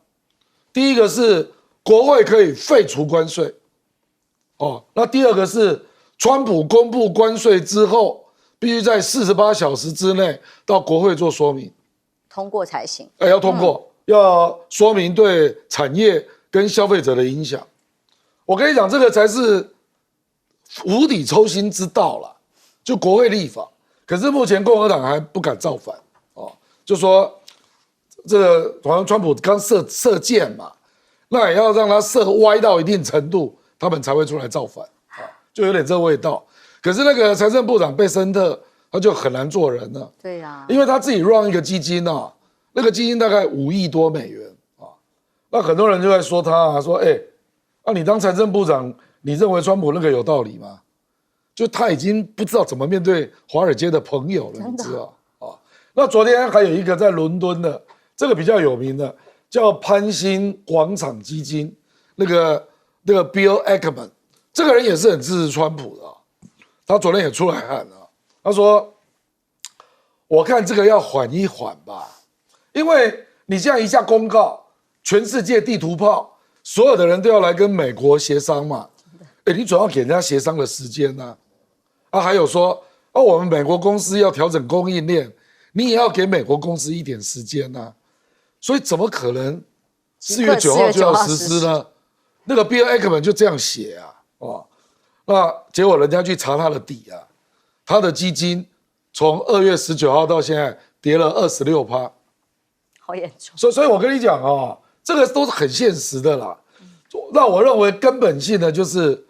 第一个是国会可以废除关税，哦，那第二个是川普公布关税之后，必须在48小时之内到国会做说明，通过才行。要通过，要说明对产业跟消费者的影响。我跟你讲，这个才是无底抽薪之道啦，就国会立法。可是目前共和党还不敢造反哦，就说这个好像川普刚射箭嘛，那也要让他射歪到一定程度，他们才会出来造反啊，就有点这味道。可是那个财政部长贝森特他就很难做人了，对呀、因为他自己 run 一个基金啊，那个基金大概5亿多美元啊，那很多人就在说他啊，说你当财政部长，你认为川普那个有道理吗？就他已经不知道怎么面对华尔街的朋友了，你知道啊？那昨天还有一个在伦敦的，这个比较有名的叫潘兴广场基金，那个 Bill Ackman， 这个人也是很支持川普的啊，他昨天也出来喊啊，他说：“我看这个要缓一缓吧，因为你这样一下公告，全世界地图炮，所有的人都要来跟美国协商嘛。你总要给人家协商的时间啊。还有说，我们美国公司要调整供应链，你也要给美国公司一点时间啊。所以怎么可能4月9号就要实施呢？那个 Bill Ackman 就这样写啊，那结果人家去查他的底啊，他的基金从2月19号到现在跌了26%，好严重。所以我跟你讲啊，这个都是很现实的啦。那我认为根本性的就是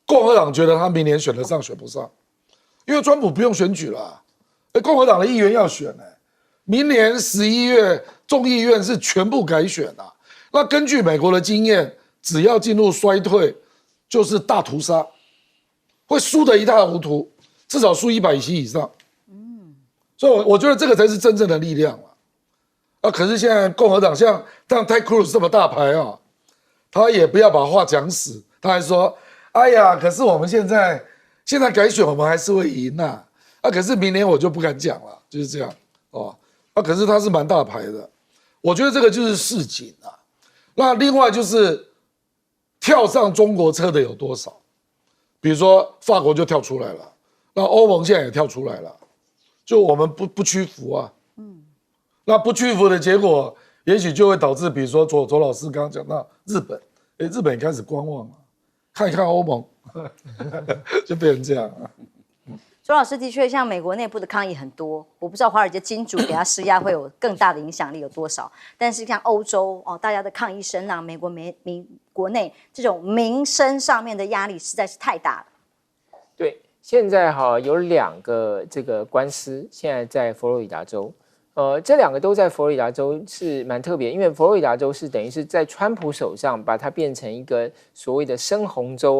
共和党觉得他明年选得上选不上，因为川普不用选举了，共和党的议员要选明年11月众议院是全部改选啊。那根据美国的经验，只要进入衰退，就是大屠杀，会输得一塌糊涂，至少输100席以上。所以我觉得这个才是真正的力量啊。可是现在共和党像Ted Cruz 这么大牌啊，他也不要把话讲死，他还说：“哎呀，可是我们现在改选，我们还是会赢啊。可是明年我就不敢讲了，就是这样哦。可是他是蛮大牌的，我觉得这个就是市井啊。那另外就是跳上中国车的有多少？比如说法国就跳出来了，那欧盟现在也跳出来了，就我们不屈服啊。那不屈服的结果，也许就会导致，比如说左老师刚刚讲到日本，日本也开始观望了，看一看欧盟，就变成这样啊。周老师的确，像美国内部的抗议很多，我不知道华尔街金主给他施压会有更大的影响力有多少。但是像欧洲哦，大家的抗议声浪，美国国内这种民生上面的压力实在是太大了。对，现在有2个这个官司，现在在佛罗里达州，这2个都在佛罗里达州是蛮特别，因为佛罗里达州是等于是在川普手上把它变成一个所谓的深红州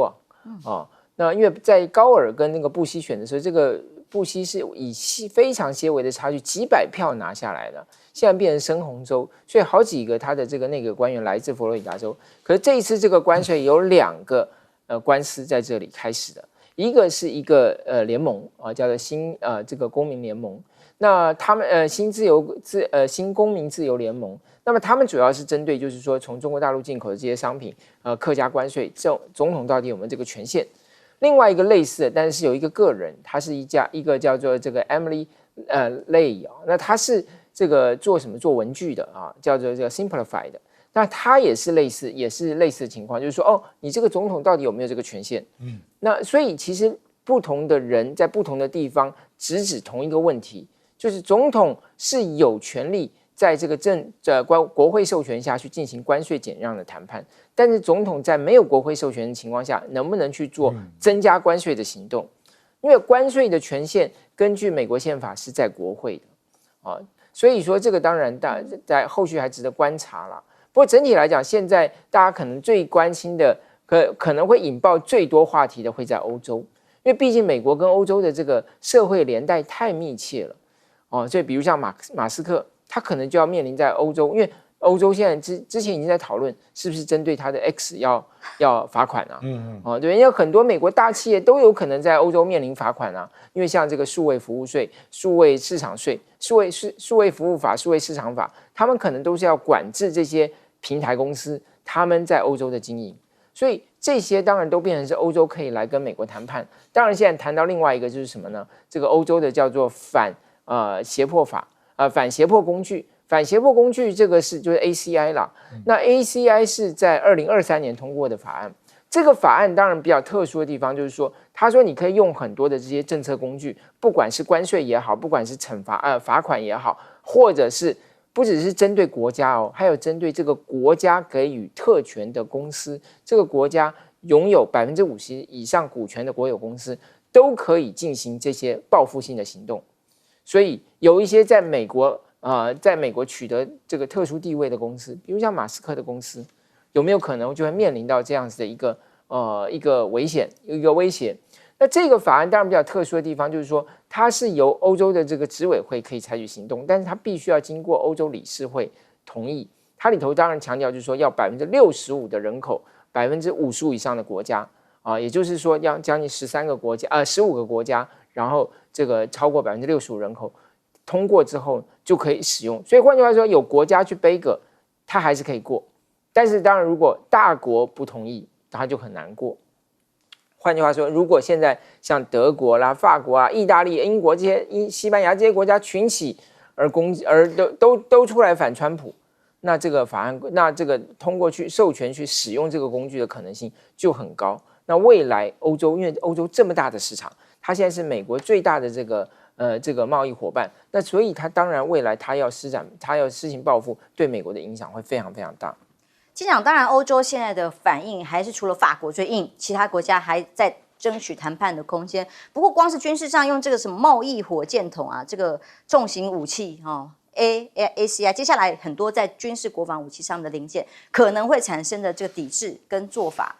啊。那因为在高尔跟那个布希选的时候，这个布希是以非常些微的差距几百票拿下来的，现在变成深红州，所以好几个他的这个内阁官员来自佛罗里达州。可是这一次这个关税有2个官司在这里开始的，一个是一个联盟叫做这个公民联盟，那他们新公民自由联盟。那么他们主要是针对就是说从中国大陆进口的这些商品课加关税，总统到底有没有这个权限？另外一个类似的，但是有一个个人，他是一个叫做这个 Emily Lay 那他是这个做文具的叫做这个 Simplified 的，那他也是类似的情况，就是说你这个总统到底有没有这个权限？那所以其实不同的人在不同的地方直指同一个问题，就是总统是有权利在这个国会授权下去进行关税减让的谈判，但是总统在没有国会授权的情况下，能不能去做增加关税的行动？因为关税的权限根据美国宪法是在国会的所以说这个当然在后续还值得观察啦。不过整体来讲，现在大家可能最关心的，可能会引爆最多话题的会在欧洲，因为毕竟美国跟欧洲的这个社会连带太密切了所以比如像马斯克。他可能就要面临在欧洲，因为欧洲现在之前已经在讨论是不是针对他的 X 要罚款对，因为很多美国大企业都有可能在欧洲面临罚款因为像这个数位服务税、数位市场税、数位服务法、数位市场法，他们可能都是要管制这些平台公司他们在欧洲的经营，所以这些当然都变成是欧洲可以来跟美国谈判。当然，现在谈到另外一个就是什么呢？这个欧洲的叫做反胁迫法。反胁迫工具，这个就是 ACI 啦。那 ACI 是在2023年通过的法案。这个法案当然比较特殊的地方就是说，他说你可以用很多的这些政策工具，不管是关税也好，不管是惩罚罚款也好，或者是不只是针对国家还有针对这个国家给予特权的公司，这个国家拥有50%以上股权的国有公司，都可以进行这些报复性的行动。所以有一些在美国取得这个特殊地位的公司，比如像马斯克的公司，有没有可能就会面临到这样子的一个危险、一个威胁？那这个法案当然比较特殊的地方，就是说它是由欧洲的这个执委会可以采取行动，但是它必须要经过欧洲理事会同意。它里头当然强调就是说要65%的人口，55%以上的国家也就是说要将近15个国家。然后这个超过65%人口通过之后就可以使用，所以换句话说，有国家去背个，它还是可以过。但是当然，如果大国不同意，它就很难过。换句话说，如果现在像德国啦、法国意大利、英国这些西班牙这些国家群起而都出来反川普，那这个法案，那这个通过去授权去使用这个工具的可能性就很高。那未来欧洲，因为欧洲这么大的市场。它现在是美国最大的这个贸易伙伴，那所以它当然未来它要施行报复，对美国的影响会非常非常大。机长，当然欧洲现在的反应还是除了法国最硬，其他国家还在争取谈判的空间。不过光是军事上用这个什么贸易火箭筒这个重型武器ACI， 接下来很多在军事国防武器上的零件可能会产生的这个抵制跟做法。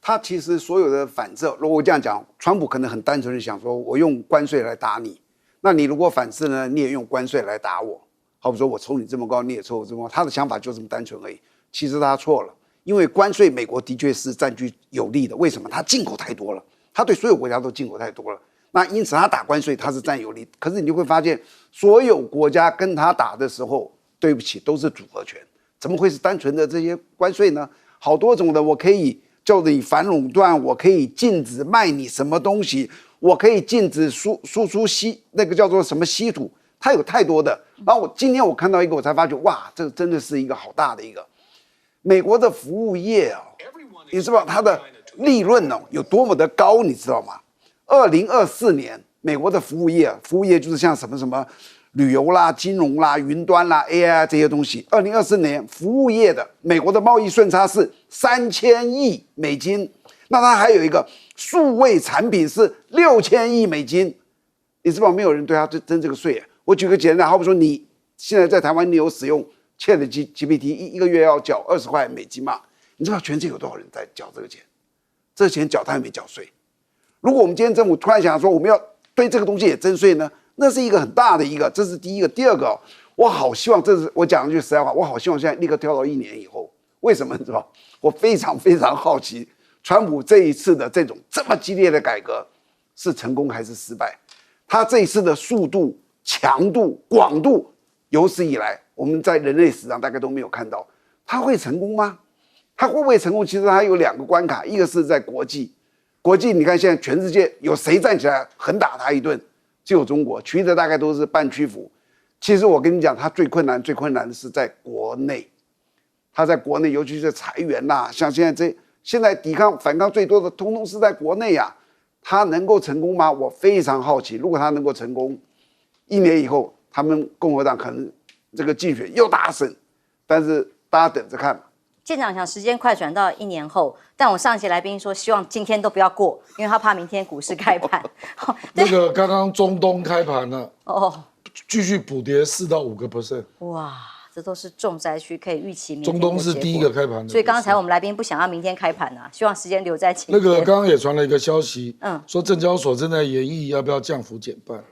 他其实所有的反制，如果这样讲，川普可能很单纯的想说，我用关税来打你，那你如果反制呢，你也用关税来打我，好比说我抽你这么高，你也抽我这么高，他的想法就这么单纯而已。其实他错了，因为关税美国的确是占据有利的，为什么？他进口太多了，他对所有国家都进口太多了，那因此他打关税他是占有利。可是你就会发现，所有国家跟他打的时候，对不起，都是组合拳，怎么会是单纯的这些关税呢？好多种的，我可以叫做你反垄断，我可以禁止卖你什么东西，我可以禁止输出那个叫做什么稀土，它有太多的。然后今天我看到一个，我才发觉哇，这个真的是一个好大的一个美国的服务业哦，你知道它的利润哦有多么的高，你知道吗？2024年美国的服务业就是像什么旅游啦、金融啦、云端啦、AI 这些东西。2024年服务业的美国的贸易顺差是3000亿美金，那它还有一个数位产品是6000亿美金，你知道没有人对它征这个税。我举个简单，好比说你现在在台湾你有使用 ChatGPT， 一个月要缴20块美金嘛？你知道全世界有多少人在缴这个钱？这钱缴他也没缴税。如果我们今天政府突然想说我们要对这个东西也征税呢？那是一个很大的一个，这是第一个。第二个，我好希望，这是我讲一句实在话，我好希望现在立刻跳到1年以后。为什么你知道？我非常非常好奇，川普这一次的这么激烈的改革是成功还是失败？他这一次的速度、强度、广度，有史以来我们在人类史上大概都没有看到。他会成功吗？他会不会成功？其实他有2个关卡，一个是在国际，你看现在全世界有谁站起来狠打他一顿？只有中国，其余的大概都是半屈服。其实我跟你讲，他最困难的是在国内。他在国内，尤其是裁员啦，像现在反抗最多的，通通是在国内啊。他能够成功吗？我非常好奇。如果他能够成功，1年以后，他们共和党可能这个竞选又大胜，但是大家等着看吧。舰长想时间快转到1年后，但我上一节来宾说希望今天都不要过，因为他怕明天股市开盘。那个刚刚中东开盘了，继续补跌4到5%。哇，这都是重灾区，可以预期明天中东是第一个开盘的，所以刚才我们来宾不想要明天开盘啊，希望时间留在今天。那个刚刚也传了一个消息，说证交所正在研议要不要降幅减半。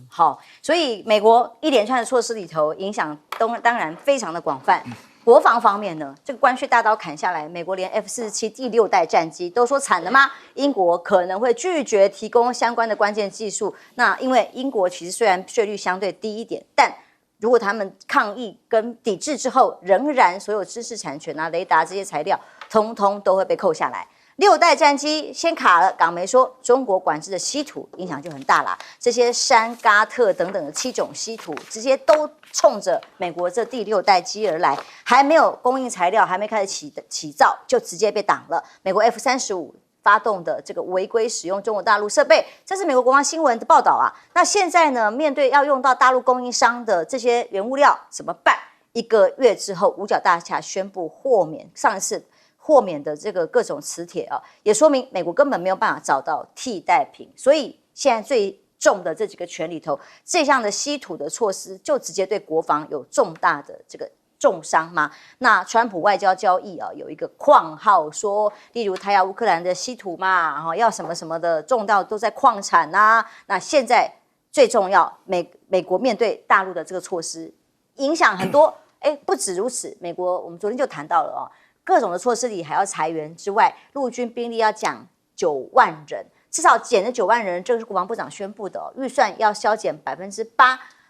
好，所以美国一连串的措施里头，影响当然非常的广泛。国防方面呢，这个关税大刀砍下来，美国连 F-47第6代战机都说惨了吗？英国可能会拒绝提供相关的关键技术。那因为英国其实虽然税率相对低一点，但如果他们抗议跟抵制之后，仍然所有知识产权啊、雷达这些材料，通通都会被扣下来。6代战机先卡了，港媒说中国管制的稀土影响就很大啦。这些山嘎特等等的7种稀土，直接都冲着美国这第6代机而来，还没有供应材料，还没开始起造，就直接被挡了。美国 F-35发动的这个违规使用中国大陆设备，这是美国国防新闻的报道啊。那现在呢，面对要用到大陆供应商的这些原物料怎么办？1个月之后，五角大厦宣布豁免，上一次豁免的这个各种磁铁啊，也说明美国根本没有办法找到替代品。所以现在最重的这几个权里头，这项的稀土的措施就直接对国防有重大的这个重伤吗？那川普外交交易啊，有一个括号说，例如他要乌克兰的稀土嘛，要什么什么的，重到都在矿产啊。那现在最重要，美国面对大陆的这个措施，影响很多。不止如此，美国我们昨天就谈到了哦。各种的措施里还要裁员之外，陆军兵力要降9万人，至少减了9万人，这个是国防部长宣布的哦，预算要削减8%。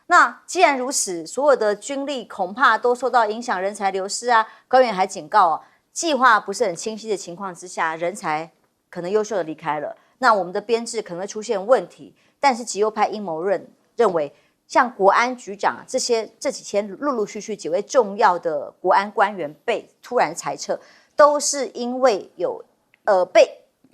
那既然如此，所有的军力恐怕都受到影响，人才流失啊。官员还警告哦，计划不是很清晰的情况之下，人才可能优秀的离开了，那我们的编制可能会出现问题。但是极右派阴谋论认为，像国安局长这几天陆陆续续几位重要的国安官员被突然裁撤，都是因为有被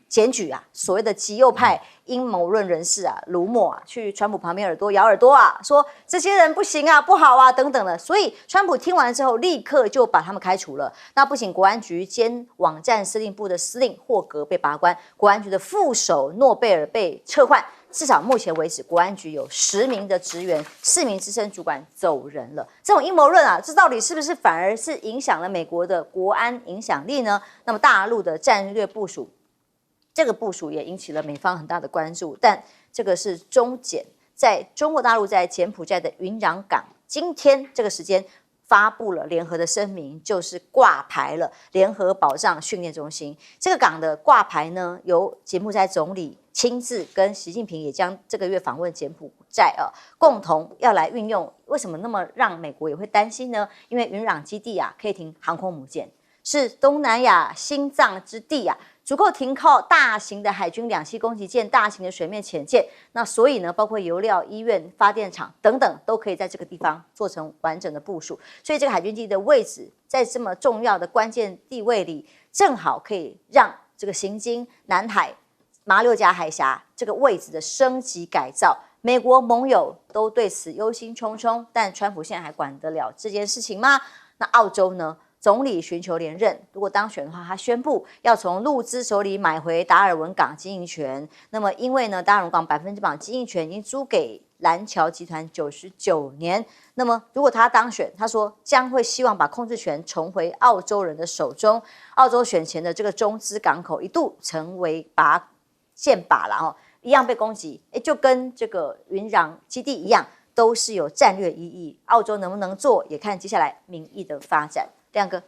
检举啊，所谓的极右派阴谋论人士啊，卢默啊，去川普旁边咬耳朵啊，说这些人不行啊，不好啊，等等的。所以川普听完之后，立刻就把他们开除了。那不仅国安局兼网站司令部的司令霍格被拔关，国安局的副手诺贝尔被撤换。至少目前为止，国安局有10名的职员、4名资深主管走人了。这种阴谋论啊，这到底是不是反而是影响了美国的国安影响力呢？那么大陆的战略部署，这个部署也引起了美方很大的关注。但这个是中检在中国大陆在柬埔寨的云壤港，今天这个时间发布了联合的声明，就是挂牌了联合保障训练中心。这个港的挂牌呢，由柬埔寨总理亲自跟习近平也将这个月访问柬埔寨共同要来运用。为什么那么让美国也会担心呢？因为云壤基地啊可以停航空母舰，是东南亚心脏之地啊，足够停靠大型的海军两栖攻击舰、大型的水面潜舰。那所以呢，包括油料、医院、发电厂等等，都可以在这个地方做成完整的部署。所以这个海军基地的位置，在这么重要的关键地位里，正好可以让这个行经南海、马六甲海峡这个位置的升级改造。美国盟友都对此忧心忡忡，但川普现在还管得了这件事情吗？那澳洲呢？总理寻求连任，如果当选的话，他宣布要从陆资手里买回达尔文港经营权。那么，因为呢，达尔文港100%经营权已经租给蓝桥集团99年。那么，如果他当选，他说将会希望把控制权重回澳洲人的手中。澳洲选前的这个中资港口一度成为箭靶了哦。一样被攻击，就跟这个云壤基地一样，都是有战略意义。澳洲能不能做，也看接下来民意的发展。亮哥，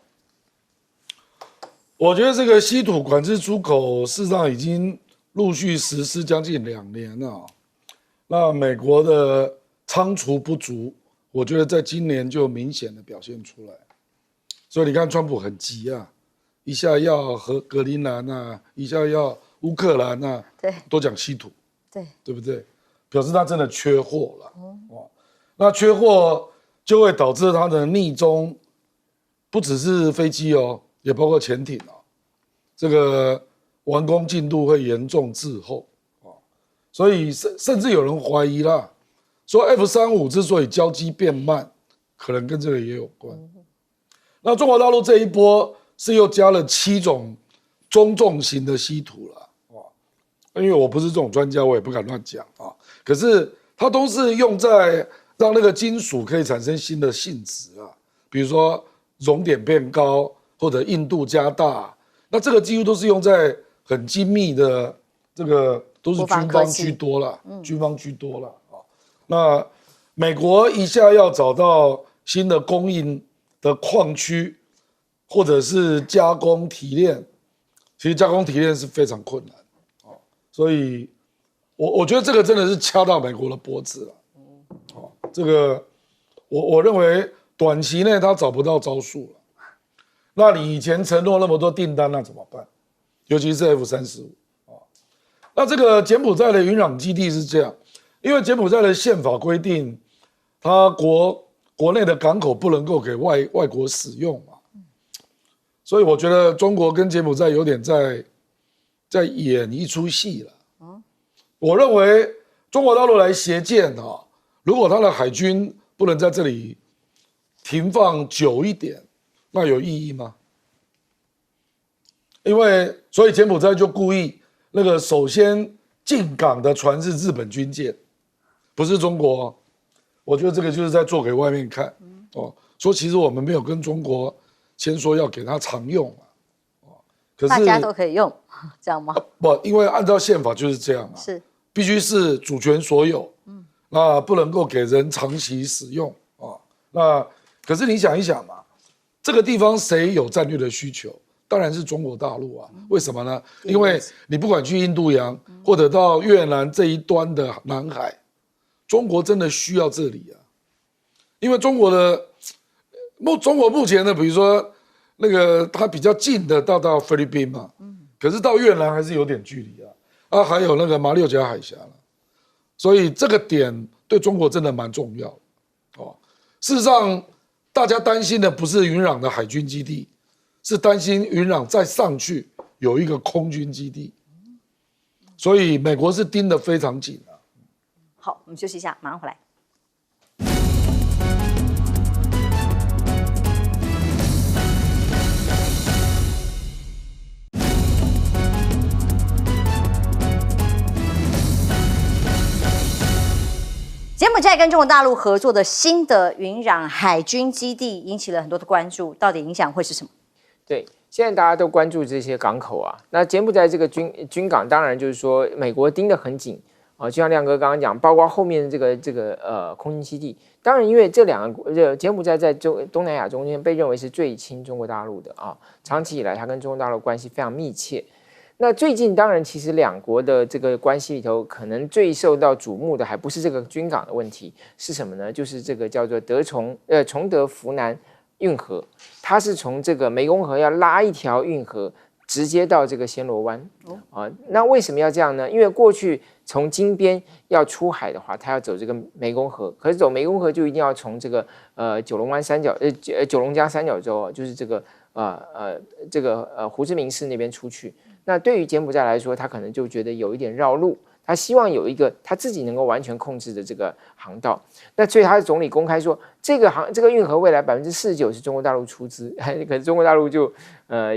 我觉得这个稀土管制出口事实上已经陆续实施将近2年了。那美国的仓储不足，我觉得在今年就明显的表现出来。所以你看，川普很急啊，一下要和格陵兰啊，一下要乌克兰啊，对，都讲稀土，对不对？表示他真的缺货了。那缺货就会导致他的逆中，不只是飞机哦，也包括潜艇哦，这个完工进度会严重滞后啊。所以甚至有人怀疑啦，说 F-35之所以交机变慢，可能跟这个也有关。那中国大陆这一波是又加了7种中重型的稀土了。因为我不是这种专家，我也不敢乱讲啊。可是它都是用在让那个金属可以产生新的性质啊，比如说熔点变高或者硬度加大。那这个几乎都是用在很精密的这个，都是军方居多了，军方居多了啊。那美国一下要找到新的供应的矿区，或者是加工提炼，其实加工提炼是非常困难。所以我觉得这个真的是掐到美国的脖子了。这个我认为短期内他找不到招数了。那你以前承诺那么多订单，那怎么办？尤其是 F-35。那这个柬埔寨的云壤基地是这样，因为柬埔寨的宪法规定，它国内的港口不能够给外国使用嘛，所以我觉得中国跟柬埔寨有点在演一出戏了。我认为中国大陆来协建啊，如果他的海军不能在这里停放久一点，那有意义吗？所以柬埔寨就故意那个首先进港的船是日本军舰，不是中国。我觉得这个就是在做给外面看说其实我们没有跟中国签说要给他常用可是大家都可以用，这样吗？不，因为按照宪法就是这样是必须是主权所有，那不能够给人长期使用那可是你想一想嘛，这个地方谁有战略的需求？当然是中国大陆啊。为什么呢？因为你不管去印度洋或者到越南这一端的南海，中国真的需要这里啊。因为中国目前的，比如说那个它比较近的到菲律宾嘛，可是到越南还是有点距离还有那个马六甲海峡了，所以这个点对中国真的蛮重要事实上，大家担心的不是云壤的海军基地，是担心云壤再上去有一个空军基地，所以美国是盯得非常紧好，我们休息一下，马上回来。柬埔寨跟中国大陆合作的新的云壤海军基地引起了很多的关注，到底影响会是什么？对，现在大家都关注这些港口啊。那柬埔寨这个军港，当然就是说美国盯得很紧就像亮哥刚刚讲，包括后面的这个空军基地。当然，因为这两个柬埔寨在东南亚中间被认为是最亲中国大陆的长期以来它跟中国大陆关系非常密切。那最近当然，其实两国的这个关系里头，可能最受到瞩目的还不是这个军港的问题，是什么呢？就是这个叫做崇德福南运河，它是从这个湄公河要拉一条运河，直接到这个暹罗湾。那为什么要这样呢？因为过去从金边要出海的话，它要走这个湄公河，可是走湄公河就一定要从这个九龙江三角洲，就是这个胡志明市那边出去。那对于柬埔寨来说，他可能就觉得有一点绕路。他希望有一个他自己能够完全控制的这个航道，那所以他的总理公开说，这个运河未来49%是中国大陆出资，可是中国大陆就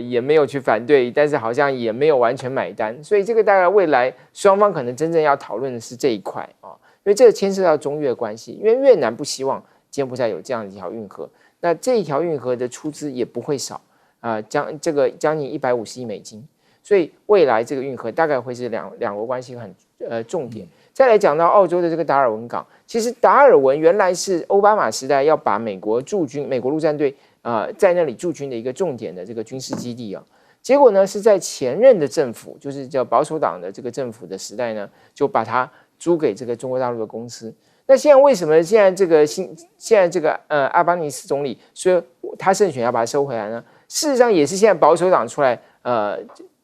也没有去反对，但是好像也没有完全买单，所以这个大概未来双方可能真正要讨论的是这一块啊，因为这个牵涉到中越关系，因为越南不希望柬埔寨有这样一条运河，那这一条运河的出资也不会少将近150亿美金。所以未来这个运河大概会是两国关系很重点。再来讲到澳洲的这个达尔文港，其实达尔文原来是奥巴马时代要把美国陆战队在那里驻军的一个重点的这个军事基地啊。结果呢是在前任的政府，就是叫保守党的这个政府的时代呢，就把它租给这个中国大陆的公司。那现在为什么现在这个阿巴尼斯总理说他胜选要把它收回来呢？事实上也是现在保守党出来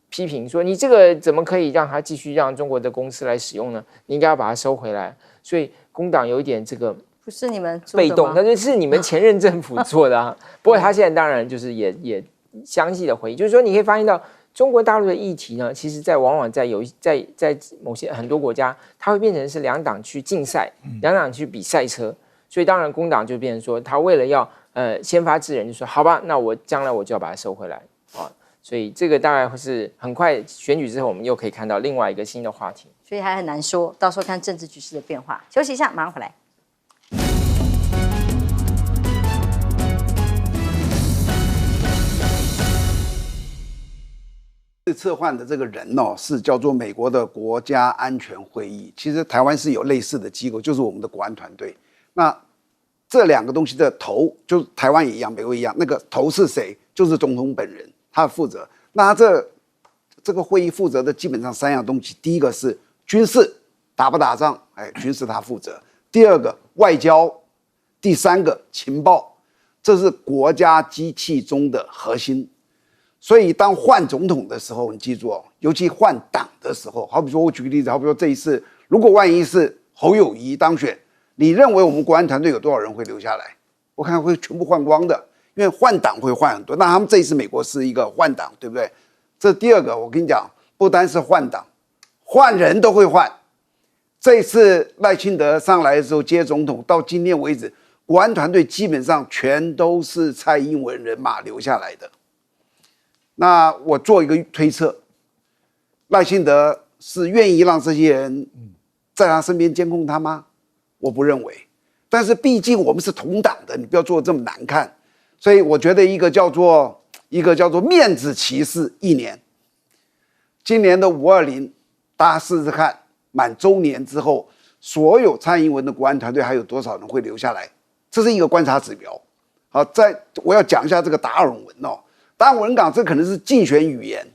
批评说，你这个怎么可以让他继续让中国的公司来使用呢？你应该要把它收回来。所以工党有一点这个不是你们被动，但是是你们前任政府做的啊。不过他现在当然就是也详细的回忆，就是说你可以发现到中国大陆的议题呢，其实往往在某些很多国家，它会变成是两党去竞赛，两党去比赛车。所以当然工党就变成说，他为了要先发制人，就说好吧，那我将来我就要把它收回来啊。所以这个大概会是很快选举之后，我们又可以看到另外一个新的话题。所以还很难说，到时候看政治局势的变化。休息一下，马上回来。策划的这个人是叫做美国的国家安全会议。其实台湾是有类似的机构，就是我们的国安团队。那这两个东西的头，就是台湾也一样，美国一样，那个头是谁？就是总统本人，他负责。那这个会议负责的基本上3样东西，第一个是军事，打不打仗，军事他负责；第二个外交；第三个情报，这是国家机器中的核心。所以当换总统的时候，你记住哦，尤其换党的时候，好比说我举个例子，好比说这一次，如果万一是侯友宜当选，你认为我们国安团队有多少人会留下来？我看会全部换光的。因为换党会换很多，那他们这一次美国是一个换党，对不对？这第二个，我跟你讲，不单是换党，换人都会换。这一次赖清德上来的时候接总统，到今天为止，国安团队基本上全都是蔡英文人马留下来的。那我做一个推测，赖清德是愿意让这些人在他身边监控他吗？我不认为。但是毕竟我们是同党的，你不要做得这么难看。所以我觉得一个叫做面子歧视1年。今年的520，大家试试看，满周年之后，所有蔡英文的国安团队还有多少人会留下来？这是一个观察指标。好，我要讲一下这个达尔文哦，达尔文港这可能是竞选语言，